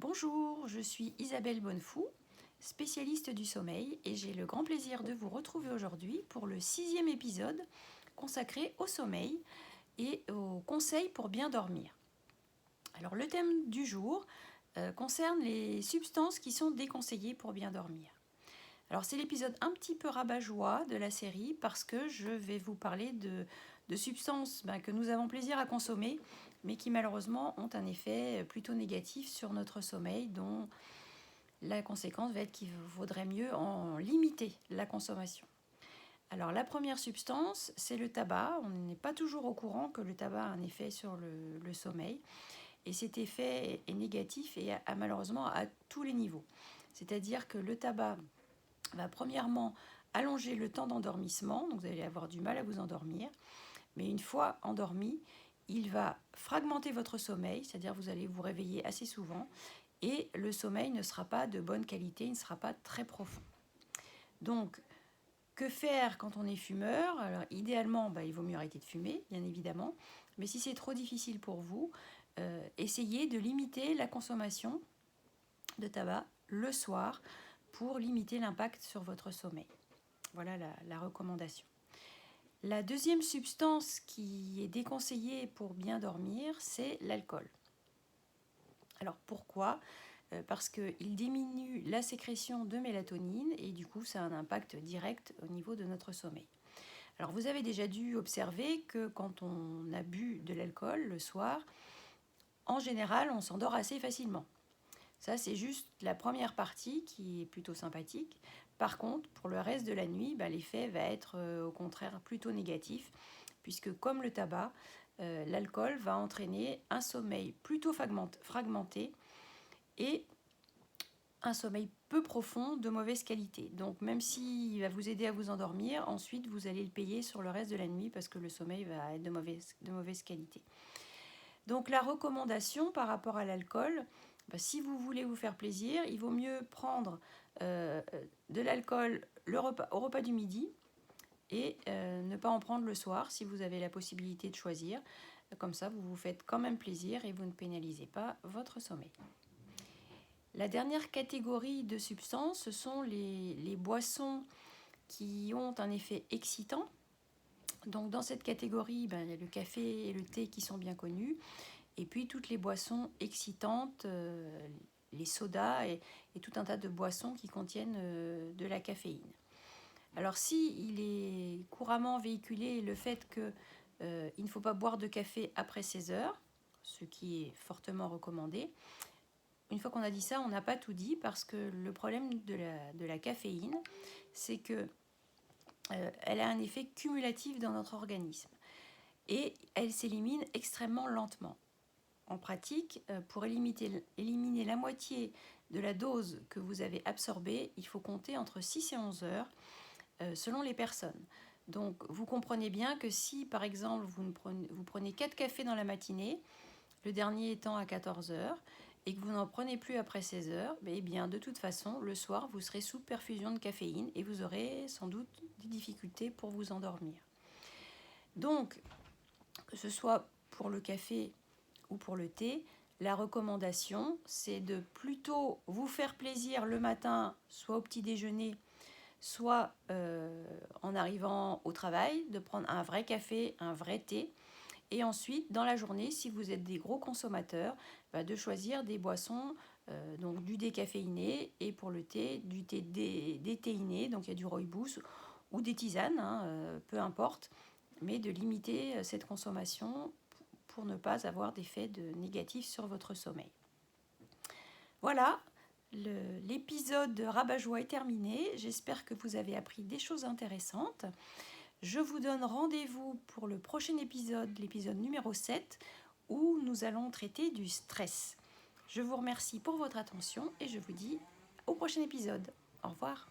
Bonjour, je suis Isabelle Bonnefou, spécialiste du sommeil, et j'ai le grand plaisir de vous retrouver aujourd'hui pour le 6e épisode consacré au sommeil et aux conseils pour bien dormir. Alors le thème du jour concerne les substances qui sont déconseillées pour bien dormir. Alors c'est l'épisode un petit peu rabat-joie de la série parce que je vais vous parler de substances que nous avons plaisir à consommer mais qui malheureusement ont un effet plutôt négatif sur notre sommeil, dont la conséquence va être qu'il vaudrait mieux en limiter la consommation. Alors la première substance, c'est le tabac. On n'est pas toujours au courant que le tabac a un effet sur le sommeil. Et cet effet est négatif et malheureusement à tous les niveaux. C'est-à-dire que le tabac va premièrement allonger le temps d'endormissement, donc vous allez avoir du mal à vous endormir. Mais une fois endormi, il va fragmenter votre sommeil, c'est-à-dire vous allez vous réveiller assez souvent et le sommeil ne sera pas de bonne qualité, il ne sera pas très profond. Donc, que faire quand on est fumeur? Alors, idéalement, il vaut mieux arrêter de fumer, bien évidemment. Mais si c'est trop difficile pour vous, essayez de limiter la consommation de tabac le soir pour limiter l'impact sur votre sommeil. Voilà la recommandation. La deuxième substance qui est déconseillée pour bien dormir, c'est l'alcool. Alors pourquoi ? Parce qu'il diminue la sécrétion de mélatonine et du coup ça a un impact direct au niveau de notre sommeil. Alors vous avez déjà dû observer que quand on a bu de l'alcool le soir, en général on s'endort assez facilement. Ça c'est juste la première partie qui est plutôt sympathique. Par contre, pour le reste de la nuit, l'effet va être au contraire plutôt négatif, puisque comme le tabac, l'alcool va entraîner un sommeil plutôt fragmenté et un sommeil peu profond de mauvaise qualité. Donc même s'il va vous aider à vous endormir, ensuite vous allez le payer sur le reste de la nuit parce que le sommeil va être de mauvaise qualité. Donc la recommandation par rapport à l'alcool, si vous voulez vous faire plaisir, il vaut mieux prendre de l'alcool au repas du midi et ne pas en prendre le soir si vous avez la possibilité de choisir. Comme ça, vous vous faites quand même plaisir et vous ne pénalisez pas votre sommeil. La dernière catégorie de substances, ce sont les boissons qui ont un effet excitant. Donc dans cette catégorie, il y a le café et le thé qui sont bien connus. Et puis toutes les boissons excitantes, les sodas et tout un tas de boissons qui contiennent de la caféine. Alors si il est couramment véhiculé le fait qu'il ne faut pas boire de café après 16 heures, ce qui est fortement recommandé, une fois qu'on a dit ça, on n'a pas tout dit parce que le problème de la caféine, c'est que elle a un effet cumulatif dans notre organisme et elle s'élimine extrêmement lentement. En pratique, pour éliminer la moitié de la dose que vous avez absorbée, il faut compter entre 6 et 11 heures selon les personnes. Donc vous comprenez bien que si par exemple vous prenez 4 cafés dans la matinée, le dernier étant à 14 heures, et que vous n'en prenez plus après 16 heures, eh bien de toute façon, le soir, vous serez sous perfusion de caféine et vous aurez sans doute des difficultés pour vous endormir. Donc, que ce soit pour le café ou pour le thé, la recommandation, c'est de plutôt vous faire plaisir le matin, soit au petit déjeuner, soit en arrivant au travail, de prendre un vrai café, un vrai thé. Et ensuite, dans la journée, si vous êtes des gros consommateurs, de choisir des boissons, donc du décaféiné, et pour le thé, du thé déthéiné, donc il y a du rooibos ou des tisanes, peu importe, mais de limiter cette consommation pour ne pas avoir d'effet négatif sur votre sommeil. Voilà, l'épisode de Rabat-Joie est terminé. J'espère que vous avez appris des choses intéressantes. Je vous donne rendez-vous pour le prochain épisode, l'épisode numéro 7, où nous allons traiter du stress. Je vous remercie pour votre attention et je vous dis au prochain épisode. Au revoir.